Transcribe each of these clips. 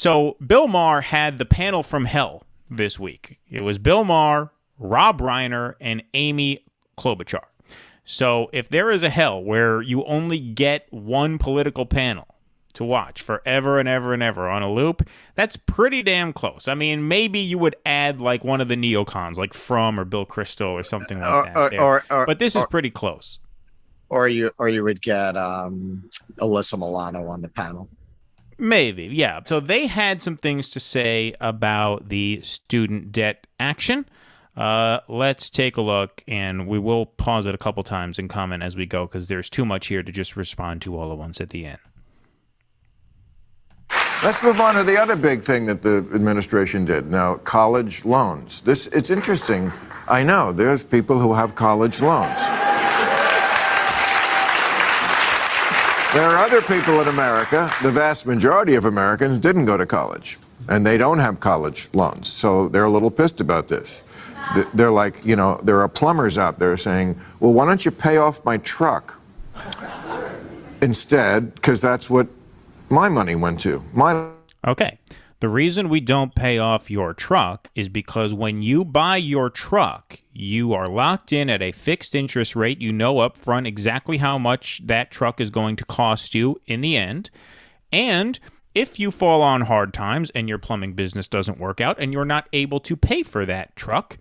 So Bill Maher had the panel from hell this week. It was Bill Maher, Rob Reiner, and Amy Klobuchar. So if there is a hell where you only get one political panel to watch forever and ever and ever on a loop, that's pretty damn close. I mean, maybe you would add like one of the neocons, like Frum or Bill Kristol or something like that. But this is pretty close. Or you would get Alyssa Milano on the panel. Maybe, yeah. So they had some things to say about the student debt action. Let's take a look, and we will pause it a couple times and comment as we go because there's too much here to just respond to all at once at the end. Let's move on to the other big thing that the administration did. Now, college loans. It's interesting. I know there's people who have college loans. There are other people in America, the vast majority of Americans didn't go to college, and they don't have college loans, so they're a little pissed about this. They're like, there are plumbers out there saying, well, why don't you pay off my truck instead, because that's what my money went to. Okay. The reason we don't pay off your truck is because when you buy your truck, you are locked in at a fixed interest rate. You know up front exactly how much that truck is going to cost you in the end. And if you fall on hard times and your plumbing business doesn't work out and you're not able to pay for that truck,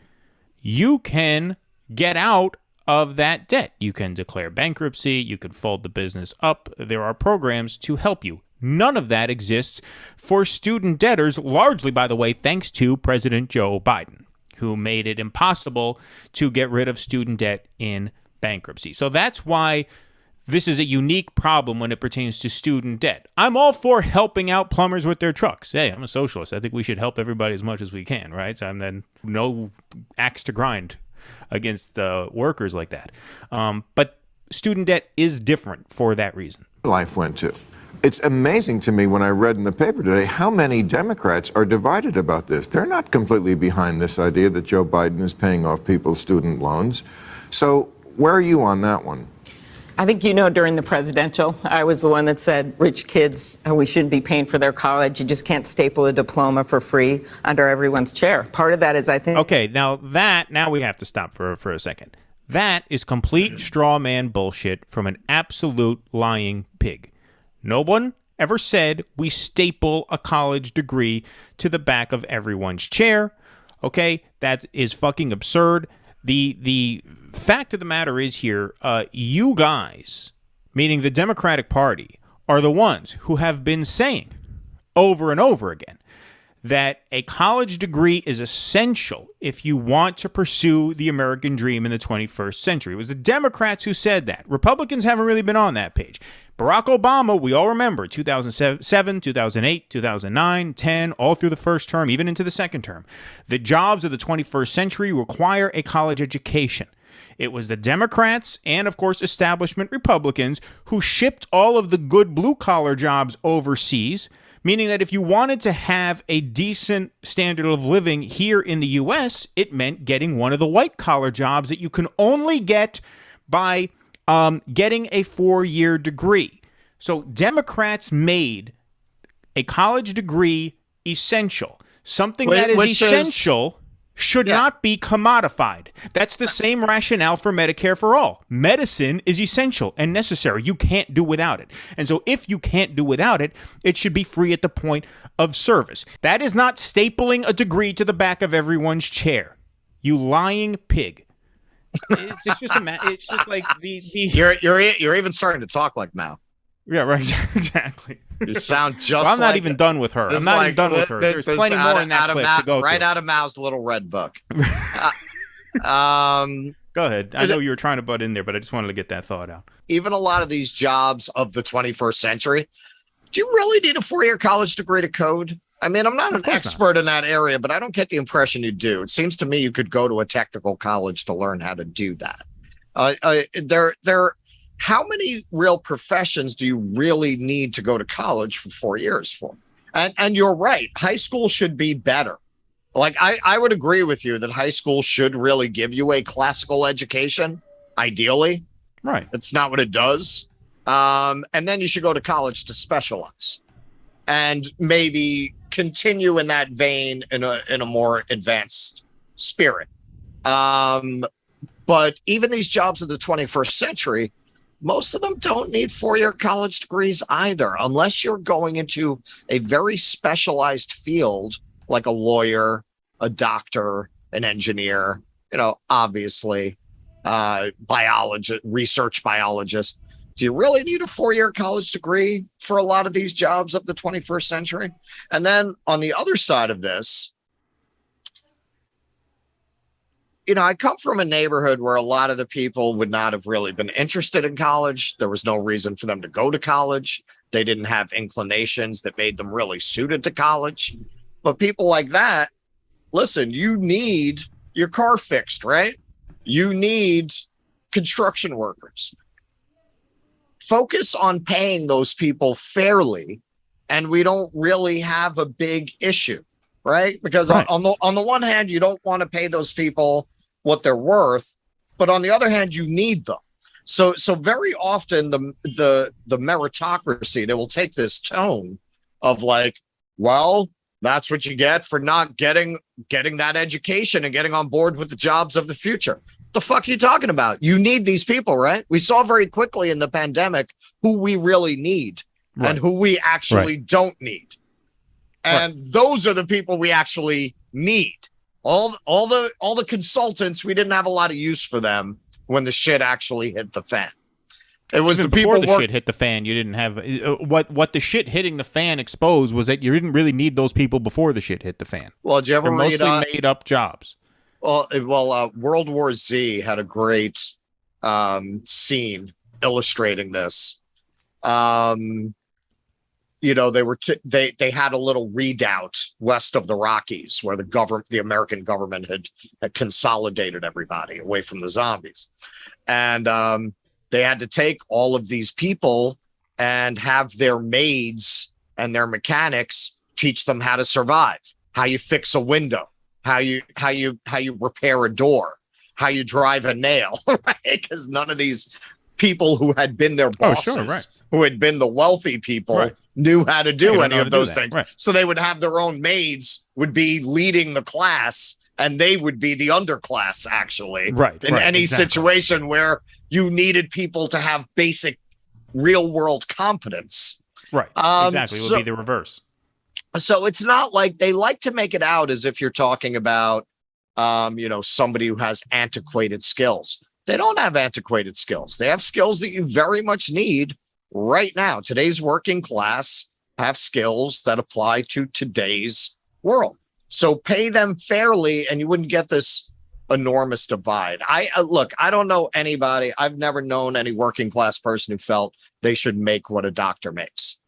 you can get out of that debt. You can declare bankruptcy. You can fold the business up. There are programs to help you. None of that exists for student debtors, largely, by the way, thanks to President Joe Biden, who made it impossible to get rid of student debt in bankruptcy. So that's why this is a unique problem when it pertains to student debt. I'm all for helping out plumbers with their trucks. Hey, I'm a socialist. I think we should help everybody as much as we can, right? So I'm then no axe to grind against workers like that. But student debt is different for that reason. Life went to. It's amazing to me when I read in the paper today how many Democrats are divided about this. They're not completely behind this idea that Joe Biden is paying off people's student loans. So where are you on that one? I think during the presidential, I was the one that said rich kids, we shouldn't be paying for their college. You just can't staple a diploma for free under everyone's chair. Part of that is, I think... Okay, now we have to stop for a second. That is complete straw man bullshit from an absolute lying pig. No one ever said we staple a college degree to the back of everyone's chair. Okay, that is fucking absurd. The fact of the matter is here, you guys, meaning the Democratic Party, are the ones who have been saying over and over again that a college degree is essential if you want to pursue the American dream in the 21st century. It was the Democrats who said that. Republicans haven't really been on that page. Barack Obama, we all remember, 2007, 2008, 2009, 10, all through the first term, even into the second term. The jobs of the 21st century require a college education. It was the Democrats and, of course, establishment Republicans who shipped all of the good blue-collar jobs overseas, meaning that if you wanted to have a decent standard of living here in the U.S., it meant getting one of the white-collar jobs that you can only get by getting a 4-year degree. So Democrats made a college degree essential. Something that is essential should not be commodified. That's the same rationale for Medicare for all. Medicine is essential and necessary. You can't do without it. And so if you can't do without it, it should be free at the point of service. That is not stapling a degree to the back of everyone's chair. You lying pig. It's just like the You're even starting to talk like Mao. Yeah, right. Exactly. You sound just. Well, I'm not even done with her. I'm not even done with her. There's plenty more in that clip to go right to. Out of Mao's little red book. Go ahead. I know you were trying to butt in there, but I just wanted to get that thought out. Even a lot of these jobs of the 21st century, do you really need a 4-year college degree to code? I mean, I'm not an expert in that area, but I don't get the impression you do. It seems to me you could go to a technical college to learn how to do that. How many real professions do you really need to go to college for 4 years for? And you're right. High school should be better. Like, I would agree with you that high school should really give you a classical education, ideally. Right. It's not what it does. And then you should go to college to specialize. And maybe continue in that vein in a more advanced spirit. But even these jobs of the 21st century, most of them don't need four-year college degrees either, unless you're going into a very specialized field like a lawyer, a doctor, an engineer, obviously, biologist, research biologist. Do you really need a four-year college degree for a lot of these jobs of the 21st century? And then on the other side of this, I come from a neighborhood where a lot of the people would not have really been interested in college. There was no reason for them to go to college. They didn't have inclinations that made them really suited to college. But people like that, listen, you need your car fixed, right? You need construction workers. Focus on paying those people fairly, and we don't really have a big issue, right? Because right. on the one hand, you don't want to pay those people what they're worth, but on the other hand, you need them. So very often the meritocracy, they will take this tone of like, well, that's what you get for not getting that education and getting on board with the jobs of the future. The fuck are you talking about? You need these people, right? We saw very quickly in the pandemic who we really need and who we actually don't need. And those are the people we actually need. All the consultants, we didn't have a lot of use for them when the shit actually hit the fan. It was even the people before the shit hit the fan. You didn't have what the shit hitting the fan exposed was that you didn't really need those people before the shit hit the fan. Well, did you ever read mostly made up jobs? Well, World War Z had a great scene illustrating this. They had a little redoubt west of the Rockies where the American government had consolidated everybody away from the zombies, and they had to take all of these people and have their maids and their mechanics teach them how to survive, how you fix a window, how you repair a door, how you drive a nail, right? Because none of these people who had been their bosses, who had been the wealthy people, knew how to do any of those things. Right. So they would have their own maids would be leading the class, and they would be the underclass, actually. In any situation where you needed people to have basic real world competence. Right. Exactly. It would be the reverse. So it's not like they like to make it out as if you're talking about, somebody who has antiquated skills. They don't have antiquated skills. They have skills that you very much need right now. Today's working class have skills that apply to today's world. So pay them fairly, and you wouldn't get this enormous divide. I don't know anybody. I've never known any working class person who felt they should make what a doctor makes.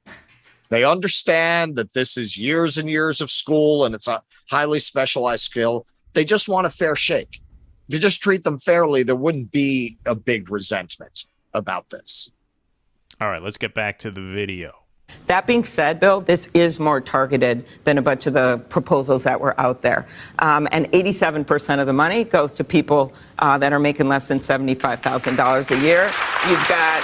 They understand that this is years and years of school and it's a highly specialized skill. They just want a fair shake. If you just treat them fairly, there wouldn't be a big resentment about this. All right, let's get back to the video. That being said, Bill, this is more targeted than a bunch of the proposals that were out there. And 87% of the money goes to people that are making less than $75,000 a year. You've got...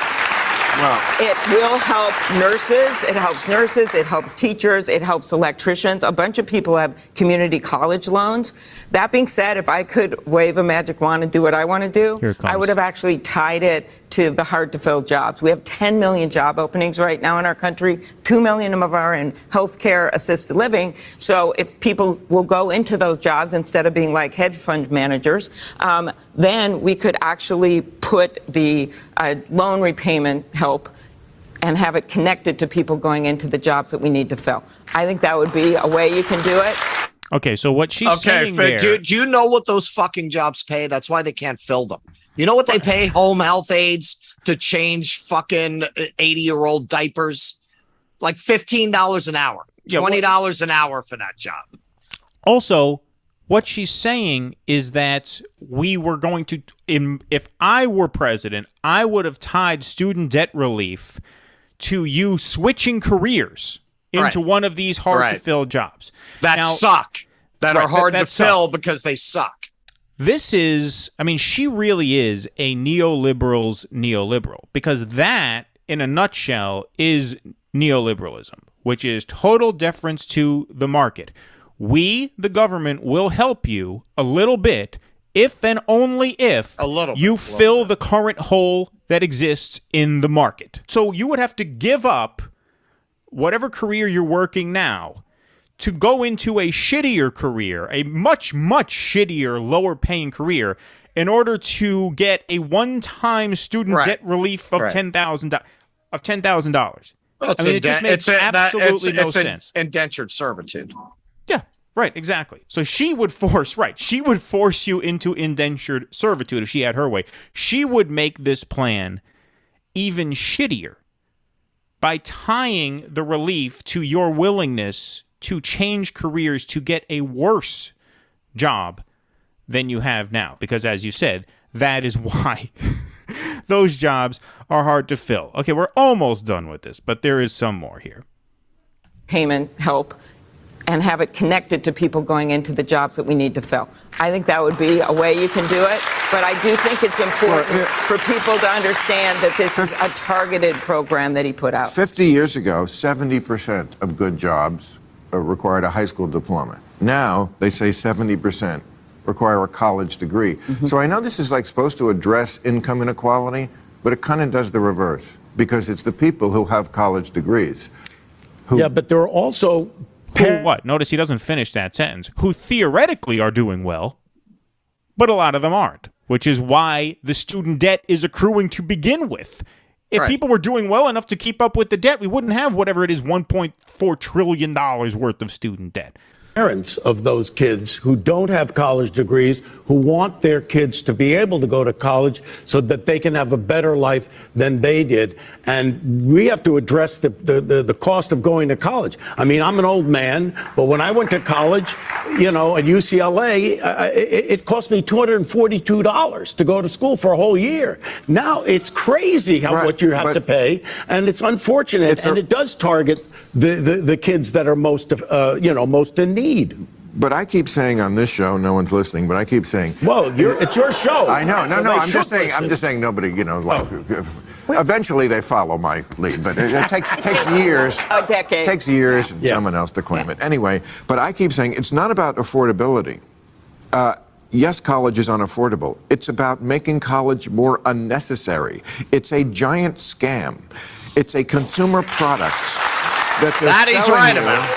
It will help nurses. It helps nurses. It helps teachers. It helps electricians. A bunch of people have community college loans. That being said, if I could wave a magic wand and do what I want to do, I would have actually tied it to the hard-to-fill jobs. We have 10 million job openings right now in our country. 2 million of them are in healthcare, assisted living. So if people will go into those jobs instead of being like hedge fund managers, then we could actually put the loan repayment help and have it connected to people going into the jobs that we need to fill. I think that would be a way you can do it. Okay, so what she's saying there... Do you know what those fucking jobs pay? That's why they can't fill them. You know what they pay home health aides to change fucking 80-year-old diapers? Like $15 an hour, $20 an hour for that job. Also, what she's saying is that we were going to, if I were president, I would have tied student debt relief to you switching careers into one of these hard-to-fill jobs. That suck. That are hard to fill because they suck. This is, I mean, she really is a neoliberal's neoliberal, because that, in a nutshell, is neoliberalism, which is total deference to the market. We, the government, will help you a little bit if and only if you fill the current hole that exists in the market. So you would have to give up whatever career you're working now to go into a shittier career, a much, much shittier, lower paying career, in order to get a one-time student debt relief of $10,000. Well, I mean, it just makes absolutely no sense. Indentured servitude. Yeah, right, exactly. So she would force you into indentured servitude if she had her way. She would make this plan even shittier by tying the relief to your willingness to change careers to get a worse job than you have now. Because as you said, that is why those jobs are hard to fill. Okay, we're almost done with this, but there is some more here. Payment help and have it connected to people going into the jobs that we need to fill. I think that would be a way you can do it, but I do think it's important for people to understand that this is a targeted program that he put out. 50 years ago, 70% of good jobs required a high school diploma. Now, they say 70% require a college degree. So I know this is like supposed to address income inequality, but it kind of does the reverse, because it's the people who have college degrees. Yeah, but there are also... What? Notice he doesn't finish that sentence. Who theoretically are doing well, but a lot of them aren't, which is why the student debt is accruing to begin with. If people were doing well enough to keep up with the debt, we wouldn't have whatever it is, $1.4 trillion worth of student debt. Parents of those kids who don't have college degrees, who want their kids to be able to go to college so that they can have a better life than they did. And we have to address the cost of going to college. I mean, I'm an old man, but when I went to college, you know, at UCLA, it cost me $242 to go to school for a whole year. Now it's crazy what you have to pay, and it's unfortunate, and it does target the kids that are most in need. But I keep saying on this show, no one's listening, but I keep saying, well, it's your show. I know. No, I'm just saying nobody, eventually they follow my lead, but it takes years. A decade. Takes years and someone else to claim it. Anyway, but I keep saying it's not about affordability. Yes, college is unaffordable. It's about making college more unnecessary. It's a giant scam. It's a consumer product that he's right about.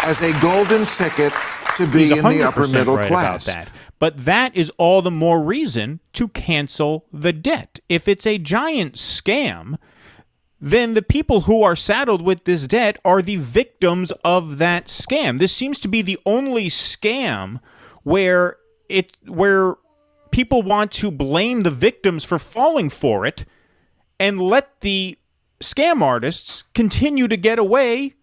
As a golden ticket to be in the upper middle class. About that. But that is all the more reason to cancel the debt. If it's a giant scam, then the people who are saddled with this debt are the victims of that scam. This seems to be the only scam where people want to blame the victims for falling for it and let the scam artists continue to get away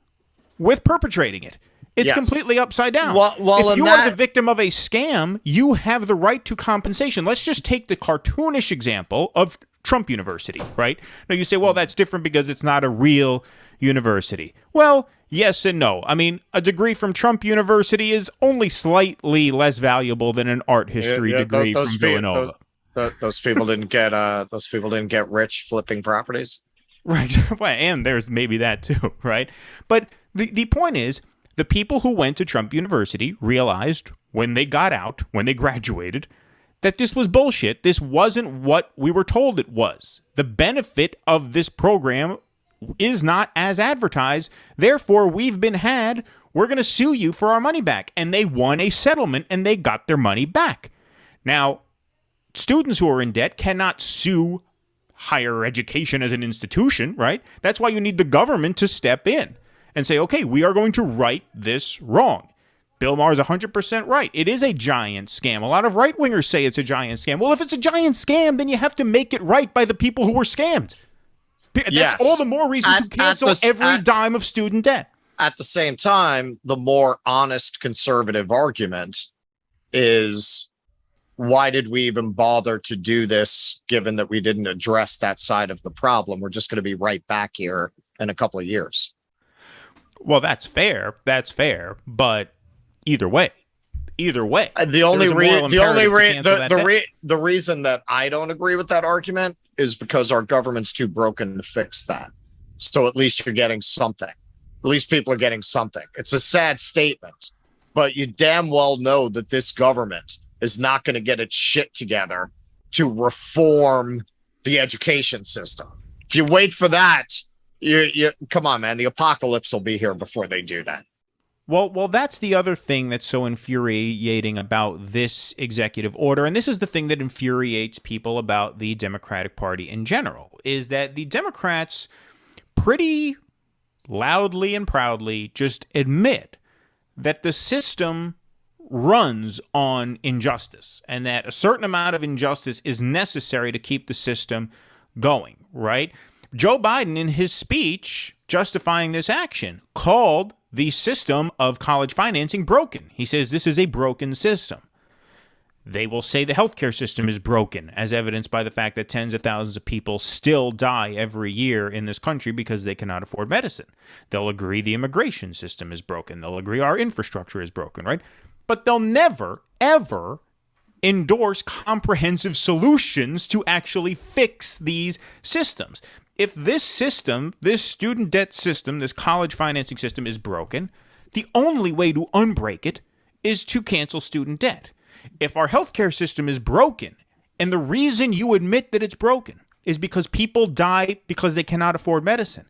with perpetrating it. It's completely upside down. If you are the victim of a scam, you have the right to compensation. Let's just take the cartoonish example of Trump University, right? Now you say, well, that's different because it's not a real university. Well, yes and no. I mean, a degree from Trump University is only slightly less valuable than an art history degree from Villanova. Those people didn't get rich flipping properties. Right. And there's maybe that too, right? But the point is, the people who went to Trump University realized when they got out, when they graduated, that this was bullshit. This wasn't what we were told it was. The benefit of this program is not as advertised. Therefore, we're going to sue you for our money back. And they won a settlement and they got their money back. Now, students who are in debt cannot sue higher education as an institution, right? That's why you need the government to step in and say, okay, we are going to right this wrong. Bill Maher is 100% right. It is a giant scam. A lot of right-wingers say it's a giant scam. Well, if it's a giant scam, then you have to make it right by the people who were scammed. That's all the more reason to cancel every dime of student debt. At the same time, the more honest conservative argument is, why did we even bother to do this, given that we didn't address that side of the problem? We're just going to be right back here in a couple of years. Well, that's fair. But either way, the reason that I don't agree with that argument is because our government's too broken to fix that. So at least you're getting something. At least people are getting something. It's a sad statement, but you damn well know that this government is not going to get its shit together to reform the education system. If you wait for that, you come on, man. The apocalypse will be here before they do that. Well, that's the other thing that's so infuriating about this executive order, and this is the thing that infuriates people about the Democratic Party in general, is that the Democrats pretty loudly and proudly just admit that the system runs on injustice and that a certain amount of injustice is necessary to keep the system going, right? Joe Biden, in his speech justifying this action, called the system of college financing broken. He says this is a broken system. They will say the healthcare system is broken, as evidenced by the fact that tens of thousands of people still die every year in this country because they cannot afford medicine. They'll agree the immigration system is broken. They'll agree our infrastructure is broken, right? But they'll never, ever endorse comprehensive solutions to actually fix these systems. If this system, this student debt system, this college financing system is broken, the only way to unbreak it is to cancel student debt. If our healthcare system is broken, and the reason you admit that it's broken is because people die because they cannot afford medicine,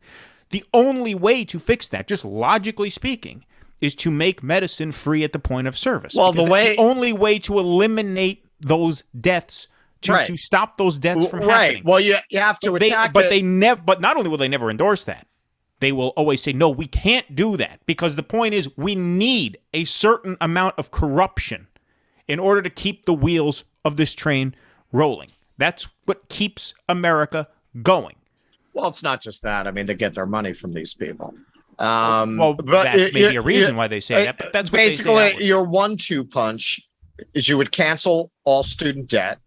the only way to fix that, just logically speaking, is to make medicine free at the point of service. Well, the only way to eliminate those deaths, to stop those deaths from happening. Well, you have to attack it. But not only will they never endorse that, they will always say, no, we can't do that, because the point is we need a certain amount of corruption in order to keep the wheels of this train rolling. That's what keeps America going. Well, it's not just that. I mean, they get their money from these people. But that may be a reason why they say that, but that's what basically they say your 1-2 punch is you would cancel all student debt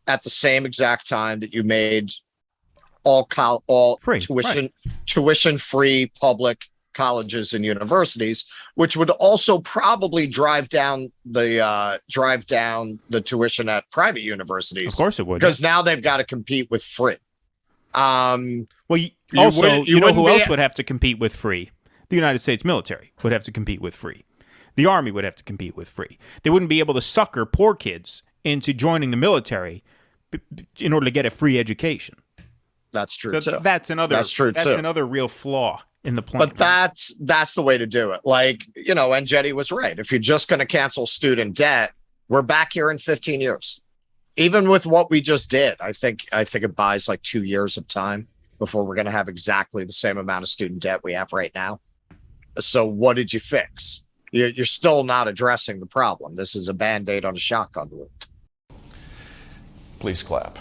at the same exact time that you made all free, tuition-free public colleges and universities, which would also probably drive down the tuition at private universities. Of course it would, because now they've got to compete with free. Well, you know who else would have to compete with free? The United States military would have to compete with free. The Army would have to compete with free. They wouldn't be able to sucker poor kids into joining the military in order to get a free education. That's true too. That's another real flaw in the plan. But that's the way to do it. Like, and Jetty was right. If you're just going to cancel student debt, we're back here in 15 years. Even with what we just did, I think it buys like 2 years of time before we're going to have exactly the same amount of student debt we have right now. So what did you fix? You're still not addressing the problem. This is a Band-Aid on a shotgun wound. Please clap.